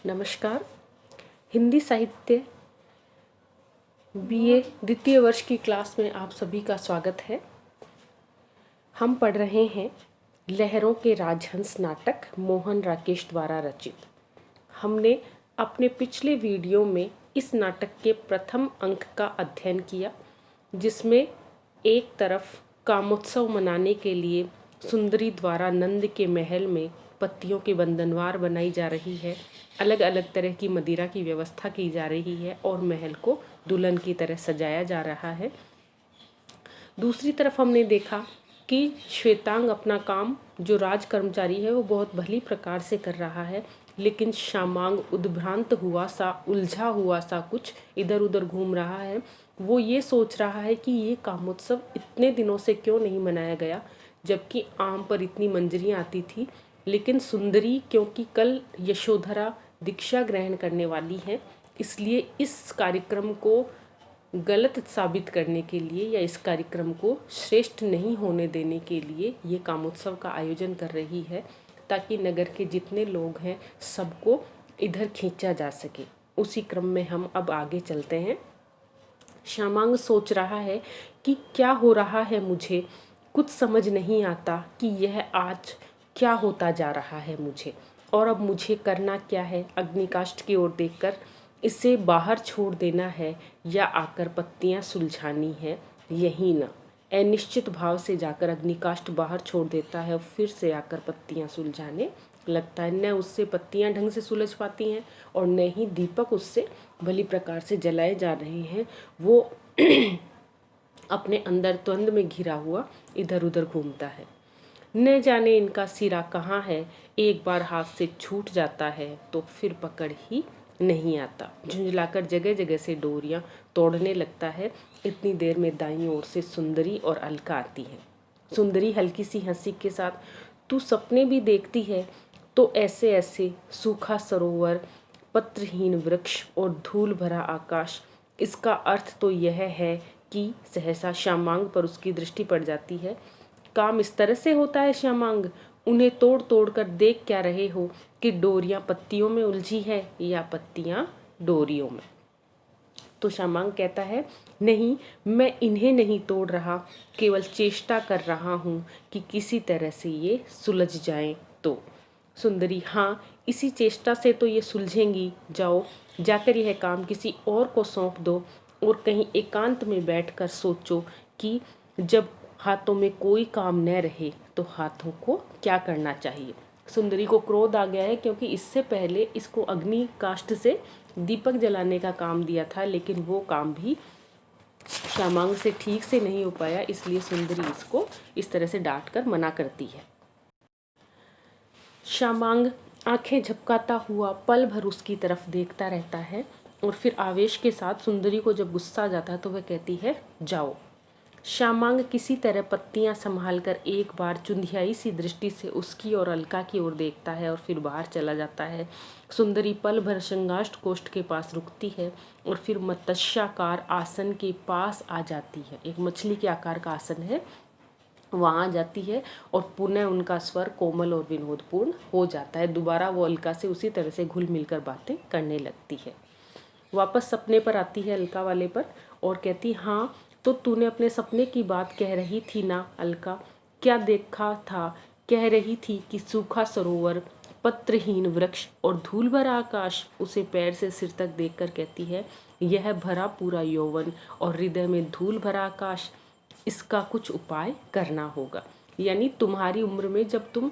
नमस्कार। हिंदी साहित्य बीए द्वितीय वर्ष की क्लास में आप सभी का स्वागत है। हम पढ़ रहे हैं लहरों के राजहंस नाटक मोहन राकेश द्वारा रचित। हमने अपने पिछले वीडियो में इस नाटक के प्रथम अंक का अध्ययन किया, जिसमें एक तरफ कामोत्सव मनाने के लिए सुंदरी द्वारा नंद के महल में पत्तियों की बंधनवार बनाई जा रही है, अलग अलग तरह की मदिरा की व्यवस्था की जा रही है और महल को दुल्हन की तरह सजाया जा रहा है। दूसरी तरफ हमने देखा कि श्वेतांग अपना काम, जो राज कर्मचारी है, वो बहुत भली प्रकार से कर रहा है, लेकिन श्यामांग उद्भ्रांत हुआ सा, उलझा हुआ सा कुछ इधर उधर घूम रहा है। वो ये सोच रहा है कि ये कामोत्सव इतने दिनों से क्यों नहीं मनाया गया, जबकि आम पर इतनी मंजरियाँ आती थी। लेकिन सुंदरी, क्योंकि कल यशोधरा दीक्षा ग्रहण करने वाली है, इसलिए इस कार्यक्रम को गलत साबित करने के लिए या इस कार्यक्रम को श्रेष्ठ नहीं होने देने के लिए ये कामोत्सव का आयोजन कर रही है, ताकि नगर के जितने लोग हैं सबको इधर खींचा जा सके। उसी क्रम में हम अब आगे चलते हैं। श्यामांग सोच रहा है कि क्या हो रहा है, मुझे कुछ समझ नहीं आता कि यह आज क्या होता जा रहा है मुझे, और अब मुझे करना क्या है। अग्निकाष्ठ की ओर देखकर इसे बाहर छोड़ देना है या आकर पत्तियां सुलझानी है, यही ना। अनिश्चित भाव से जाकर अग्निकाष्ठ बाहर छोड़ देता है और फिर से आकर पत्तियां सुलझाने लगता है। न उससे पत्तियां ढंग से सुलझ पाती हैं और न ही दीपक उससे भली प्रकार से जलाए जा रहे हैं। वो अपने अंदर द्वंद में घिरा हुआ इधर उधर घूमता है। न जाने इनका सिरा कहाँ है, एक बार हाथ से छूट जाता है तो फिर पकड़ ही नहीं आता। झुंझलाकर जगह जगह से डोरियां तोड़ने लगता है। इतनी देर में दाईं ओर से सुंदरी और अलका आती है। सुंदरी हल्की सी हंसी के साथ, तू सपने भी देखती है? तो ऐसे ऐसे सूखा सरोवर, पत्रहीन वृक्ष और धूल भरा आकाश, इसका अर्थ तो यह है कि सहसा श्यामांग पर उसकी दृष्टि पड़ जाती है। काम इस तरह से होता है श्यामांग? उन्हें तोड़ तोड़ कर देख क्या रहे हो कि डोरियां पत्तियों में उलझी है या पत्तियां डोरियों में? तो श्यामांग कहता है, नहीं, मैं इन्हें नहीं तोड़ रहा, केवल चेष्टा कर रहा हूँ कि किसी तरह से ये सुलझ जाएं। तो सुंदरी, हाँ, इसी चेष्टा से तो ये सुलझेंगी। जाओ, जाकर यह काम किसी और को सौंप दो और कहीं एकांत में बैठकर सोचो कि जब हाथों में कोई काम न रहे तो हाथों को क्या करना चाहिए। सुंदरी को क्रोध आ गया है, क्योंकि इससे पहले इसको अग्नि काष्ठ से दीपक जलाने का काम दिया था, लेकिन वो काम भी श्यामांग से ठीक से नहीं हो पाया, इसलिए सुंदरी इसको इस तरह से डांट कर मना करती है। श्यामांग आंखें झपकाता हुआ पल भर उसकी तरफ देखता रहता है और फिर आवेश के साथ सुंदरी को जब गुस्सा आ जाता है तो वह कहती है, जाओ। श्यामांग किसी तरह पत्तियां संभालकर एक बार चुंधियाई सी दृष्टि से उसकी और अलका की ओर देखता है और फिर बाहर चला जाता है। सुंदरी पल भर शंगाष्ट कोष्ठ के पास रुकती है और फिर मत्स्याकार आसन के पास आ जाती है। एक मछली के आकार का आसन है, वहाँ आ जाती है और पुनः उनका स्वर कोमल और विनोदपूर्ण हो जाता है। दोबारा वो अलका से उसी तरह से घुल मिलकर बातें करने लगती है। वापस सपने पर आती है, अलका वाले पर, और कहती, हाँ, तो तूने अपने सपने की बात कह रही थी ना अलका? क्या देखा था? कह रही थी कि सूखा सरोवर, पत्रहीन वृक्ष और धूल भरा आकाश। उसे पैर से सिर तक देखकर कहती है, यह भरा पूरा यौवन और हृदय में धूल भरा आकाश, इसका कुछ उपाय करना होगा। यानी तुम्हारी उम्र में जब तुम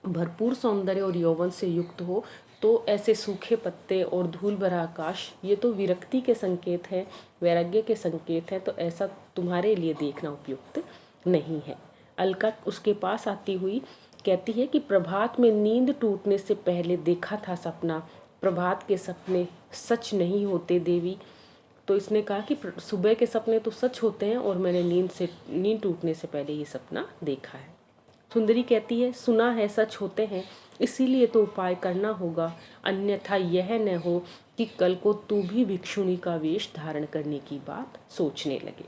भरपूर सौंदर्य और यौवन से युक्त हो, तो ऐसे सूखे पत्ते और धूल भरा आकाश, ये तो विरक्ति के संकेत है, वैराग्य के संकेत है, तो ऐसा तुम्हारे लिए देखना उपयुक्त नहीं है। अलका उसके पास आती हुई कहती है कि प्रभात में नींद टूटने से पहले देखा था सपना, प्रभात के सपने सच नहीं होते देवी। तो इसने कहा कि सुबह के सपने तो सच होते हैं और मैंने नींद टूटने से पहले ये सपना देखा है। सुंदरी कहती है, सुना है सच होते हैं, इसीलिए तो उपाय करना होगा, अन्यथा यह न हो कि कल को तू भी भिक्षुणी का वेश धारण करने की बात सोचने लगे।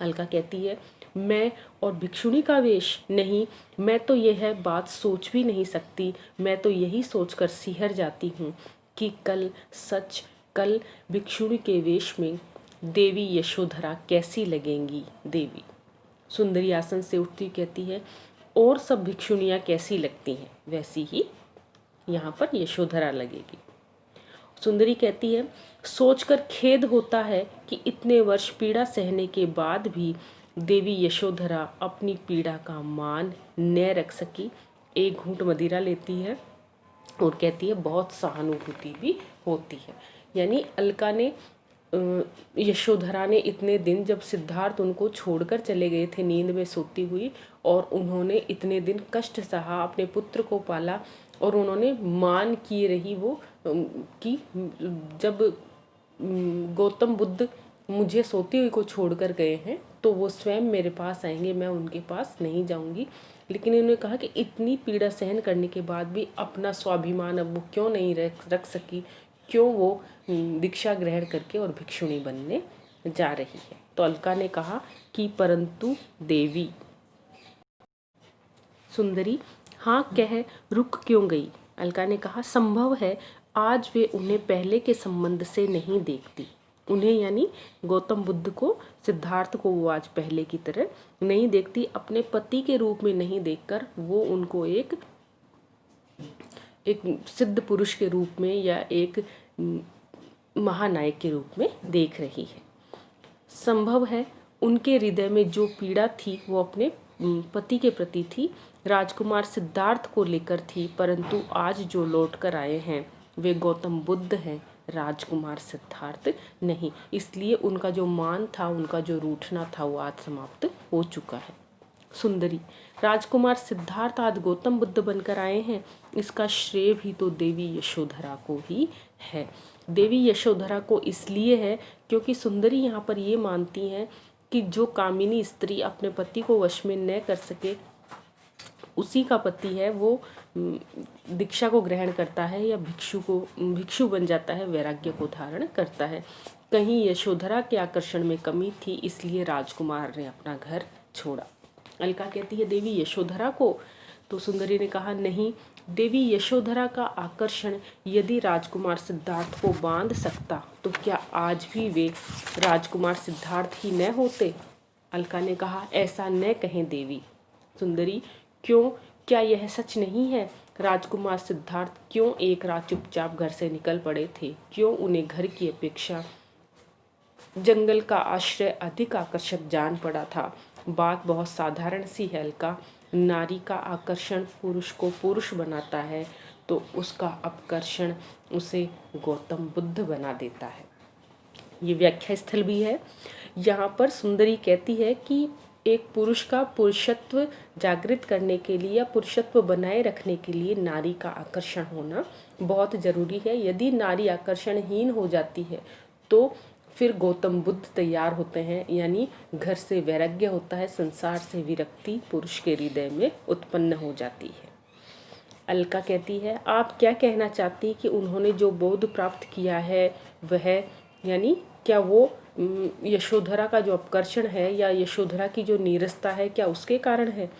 अलका कहती है, मैं और भिक्षुणी का वेश? नहीं, मैं तो यह बात सोच भी नहीं सकती। मैं तो यही सोचकर सिहर जाती हूँ कि कल भिक्षुणी के वेश में देवी यशोधरा कैसी लगेंगी। देवी सुंदरी आसन से उठती कहती है, और सब भिक्षुणियाँ कैसी लगती हैं वैसी ही यहाँ पर यशोधरा लगेगी। सुंदरी कहती है, सोचकर खेद होता है कि इतने वर्ष पीड़ा सहने के बाद भी देवी यशोधरा अपनी पीड़ा का मान न रख सकी। एक घूंट मदिरा लेती है और कहती है, बहुत सहानुभूति भी होती है। यानी अलका ने यशोधरा ने इतने दिन, जब सिद्धार्थ उनको छोड़कर चले गए थे नींद में सोती हुई, और उन्होंने इतने दिन कष्ट सहा, अपने पुत्र को पाला, और उन्होंने मान किए रही वो कि जब गौतम बुद्ध मुझे सोती हुई को छोड़कर गए हैं तो वो स्वयं मेरे पास आएंगे, मैं उनके पास नहीं जाऊंगी। लेकिन इन्होंने कहा कि इतनी पीड़ा सहन करने के बाद भी अपना स्वाभिमान अब वो क्यों नहीं रख सकी, क्यों वो दीक्षा ग्रहण करके और भिक्षुणी बनने जा रही है। तो अलका ने कहा कि परंतु देवी। सुंदरी हाँ कह रुक क्यों गई? अलका ने कहा, संभव है आज वे उन्हें पहले के संबंध से नहीं देखती। उन्हें यानी गौतम बुद्ध को, सिद्धार्थ को वो आज पहले की तरह नहीं देखती, अपने पति के रूप में नहीं देखकर वो उनको एक सिद्ध पुरुष के रूप में या एक महानायक के रूप में देख रही है। संभव है उनके हृदय में जो पीड़ा थी वो अपने पति के प्रति थी, राजकुमार सिद्धार्थ को लेकर थी, परंतु आज जो लौट कर आए हैं वे गौतम बुद्ध हैं, राजकुमार सिद्धार्थ नहीं। इसलिए उनका जो मान था, उनका जो रूठना था, वो आज समाप्त हो चुका है। सुंदरी राजकुमार सिद्धार्थ आज गौतम बुद्ध बनकर आए हैं, इसका श्रेय भी तो देवी यशोधरा को ही है। देवी यशोधरा को इसलिए है क्योंकि सुंदरी यहाँ पर ये मानती हैं कि जो कामिनी स्त्री अपने पति को वश में न कर सके, उसी का पति है वो दीक्षा को ग्रहण करता है या भिक्षु बन जाता है, वैराग्य को धारण करता है। कहीं यशोधरा के आकर्षण में कमी थी, इसलिए राजकुमार ने अपना घर छोड़ा। अलका कहती है, देवी यशोधरा को? तो सुंदरी ने कहा, नहीं, देवी यशोधरा का आकर्षण यदि राजकुमार सिद्धार्थ को बांध सकता तो क्या आज भी वे राजकुमार सिद्धार्थ ही न होते? अलका ने कहा, ऐसा न कहें देवी। सुंदरी क्यों, क्या यह सच नहीं है? राजकुमार सिद्धार्थ क्यों एक रात चुपचाप घर से निकल पड़े थे? क्यों उन्हें घर की अपेक्षा जंगल का आश्रय अधिक आकर्षक जान पड़ा था? बात बहुत साधारण सी है अलका। नारी का आकर्षण पुरुष को पुरुष बनाता है तो उसका अपकर्षण उसे गौतम बुद्ध बना देता है। ये व्याख्या स्थल भी है। यहाँ पर सुंदरी कहती है कि एक पुरुष का पुरुषत्व जागृत करने के लिए या पुरुषत्व बनाए रखने के लिए नारी का आकर्षण होना बहुत जरूरी है। यदि नारी आकर्षणहीन हो जाती है तो फिर गौतम बुद्ध तैयार होते हैं, यानी घर से वैराग्य होता है, संसार से विरक्ति पुरुष के हृदय में उत्पन्न हो जाती है। अलका कहती है, आप क्या कहना चाहती कि उन्होंने जो बोध प्राप्त किया है वह, यानी क्या वो यशोधरा का जो अपकर्षण है या यशोधरा की जो नीरसता है, क्या उसके कारण है?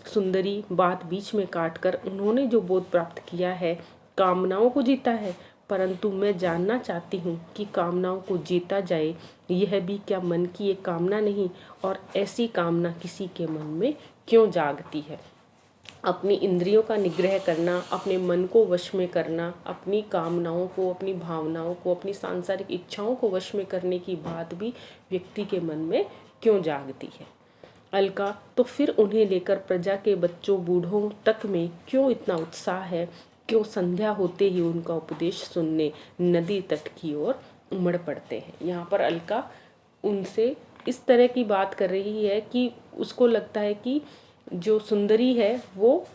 सुंदरी बात बीच में काटकर, उन्होंने जो बोध प्राप्त किया है कामनाओं को जीता है, परंतु मैं जानना चाहती हूँ कि कामनाओं को जीता जाए यह भी क्या मन की एक कामना नहीं? और ऐसी कामना किसी के मन में क्यों जागती है? अपनी इंद्रियों का निग्रह करना, अपने मन को वश में करना, अपनी कामनाओं को, अपनी भावनाओं को, अपनी सांसारिक इच्छाओं को वश में करने की बात भी व्यक्ति के मन में क्यों जागती है? अलका, तो फिर उन्हें लेकर प्रजा के बच्चों बूढ़ों तक में क्यों इतना उत्साह है? क्यों संध्या होते ही उनका उपदेश सुनने नदी तट की ओर उमड़ पड़ते हैं? यहाँ पर अलका उनसे इस तरह की बात कर रही है कि उसको लगता है कि जो सुंदरी है वो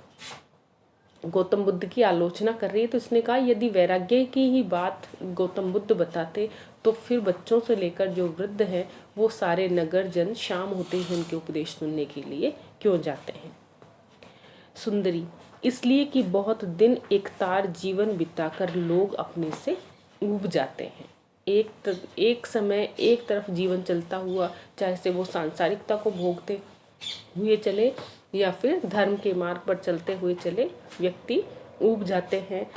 गौतम बुद्ध की आलोचना कर रही है। तो इसने कहा, यदि वैराग्य की ही बात गौतम बुद्ध बताते तो फिर बच्चों से लेकर जो वृद्ध हैं वो सारे नगर जन शाम होते ही उनके उपदेश सुनने के लिए क्यों जाते हैं? सुंदरी, इसलिए कि बहुत दिन एकतार जीवन बिताकर लोग अपने से ऊब जाते हैं। एक समय एक तरफ जीवन चलता हुआ, चाहे से वो सांसारिकता को भोगते हुए चले या फिर धर्म के मार्ग पर चलते हुए चले व्यक्ति ऊब जाते हैं,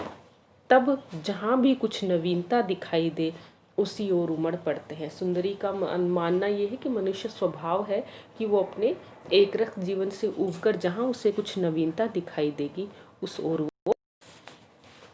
तब जहाँ भी कुछ नवीनता दिखाई दे उसी ओर उमड़ पड़ते हैं। सुंदरी का मानना ये है कि मनुष्य स्वभाव है कि वो अपने एकरस जीवन से ऊबकर जहाँ उसे कुछ नवीनता दिखाई देगी उस ओर वो।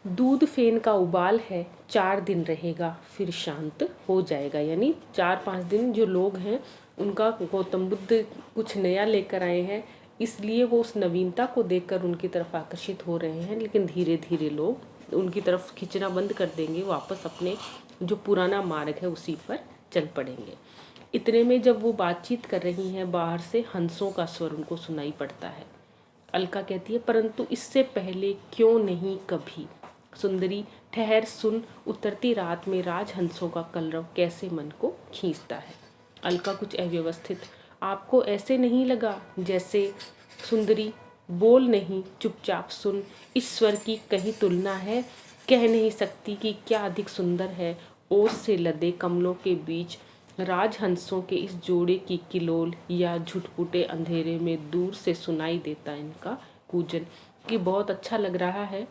दूध फेन का उबाल है, 4 दिन रहेगा फिर शांत हो जाएगा। यानी 4-5 दिन जो लोग हैं उनका गौतम बुद्ध कुछ नया लेकर आए हैं, इसलिए वो उस नवीनता को देखकर उनकी तरफ आकर्षित हो रहे हैं, लेकिन धीरे धीरे लोग उनकी तरफ खींचना बंद कर देंगे, वापस अपने जो पुराना मार्ग है उसी पर चल पड़ेंगे। इतने में जब वो बातचीत कर रही हैं, बाहर से हंसों का स्वर उनको सुनाई पड़ता है। अलका कहती है, परंतु इससे पहले क्यों नहीं कभी। सुंदरी, ठहर सुन, उतरती रात में राजहंसों का कलरव कैसे मन को खींचता है। अलका कुछ अव्यवस्थित, आपको ऐसे नहीं लगा जैसे। सुंदरी, बोल नहीं, चुपचाप सुन, इस स्वर की कहीं तुलना है, कह नहीं सकती कि क्या अधिक सुंदर है। ओस से लदे कमलों के बीच राजहंसों के इस जोड़े की किलोल या झुटपुटे अंधेरे में दूर से सुनाई देता इनका कूजन। कि बहुत अच्छा लग रहा है,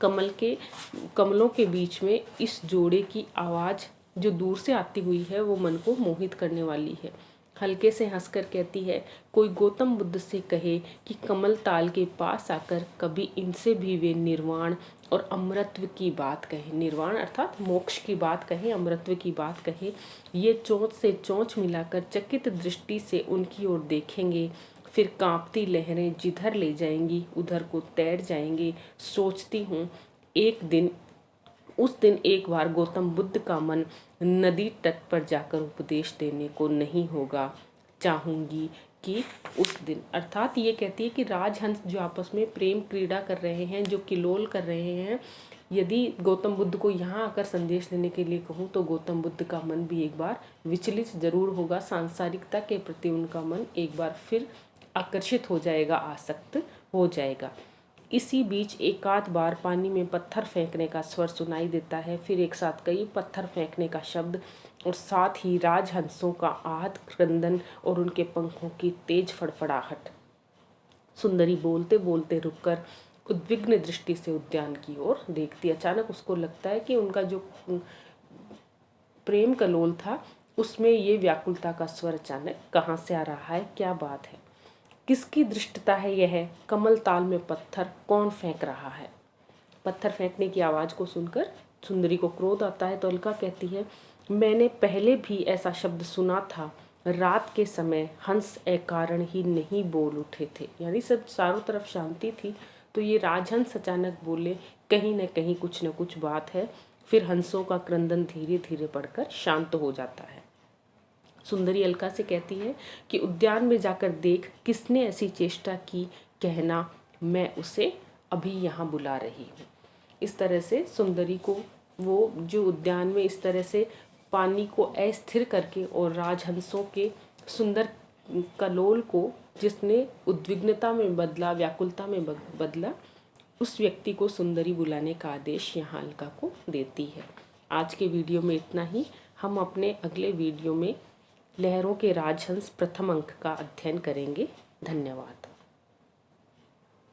कमलों के बीच में इस जोड़े की आवाज़ जो दूर से आती हुई है वो मन को मोहित करने वाली है। हल्के से हंसकर कहती है, कोई गौतम बुद्ध से कहे कि कमल ताल के पास आकर कभी इनसे भी वे निर्वाण और अमृतत्व की बात कहे। निर्वाण अर्थात मोक्ष की बात कहे, अमृतत्व की बात कहे। ये चोंच से चोंच मिलाकर चकित दृष्टि से उनकी ओर देखेंगे, फिर कांपती लहरें जिधर ले जाएंगी उधर को तैर जाएंगे। सोचती हूँ उस दिन एक बार गौतम बुद्ध का मन नदी तट पर जाकर उपदेश देने को नहीं होगा। चाहूंगी कि उस दिन, अर्थात ये कहती है कि राजहंस जो आपस में प्रेम क्रीड़ा कर रहे हैं, जो किलोल कर रहे हैं, यदि गौतम बुद्ध को यहाँ आकर संदेश देने के लिए कहूँ तो गौतम बुद्ध का मन भी एक बार विचलित जरूर होगा। सांसारिकता के प्रति उनका मन एक बार फिर आकर्षित हो जाएगा, आसक्त हो जाएगा। इसी बीच एकाध बार पानी में पत्थर फेंकने का स्वर सुनाई देता है, फिर एक साथ कई पत्थर फेंकने का शब्द और साथ ही राजहंसों का आहत क्रंदन और उनके पंखों की तेज फड़फड़ाहट। सुंदरी बोलते बोलते रुककर उद्विग्न दृष्टि से उद्यान की ओर देखती। अचानक उसको लगता है कि उनका जो प्रेम कलोल था उसमें ये व्याकुलता का स्वर अचानक कहाँ से आ रहा है, क्या बात है, किसकी दृष्टता है यह। कमल ताल में पत्थर कौन फेंक रहा है। पत्थर फेंकने की आवाज़ को सुनकर सुंदरी को क्रोध आता है, तो अलका कहती है, मैंने पहले भी ऐसा शब्द सुना था, रात के समय हंस अकारण ही नहीं बोल उठे थे। यानी सब चारों तरफ शांति थी, तो ये राजहंस अचानक बोले, कहीं न कहीं कुछ न कुछ बात है। फिर हंसों का क्रंदन धीरे धीरे बढ़कर शांत हो जाता है। सुंदरी अलका से कहती है कि उद्यान में जाकर देख किसने ऐसी चेष्टा की, कहना मैं उसे अभी यहाँ बुला रही हूँ। इस तरह से सुंदरी को वो जो उद्यान में इस तरह से पानी को अस्थिर करके और राजहंसों के सुंदर कलोल को जिसने उद्विग्नता में बदला, व्याकुलता में बदला, उस व्यक्ति को सुंदरी बुलाने का आदेश यहाँ अलका को देती है। आज के वीडियो में इतना ही। हम अपने अगले वीडियो में लहरों के राजहंस प्रथम अंक का अध्ययन करेंगे। धन्यवाद।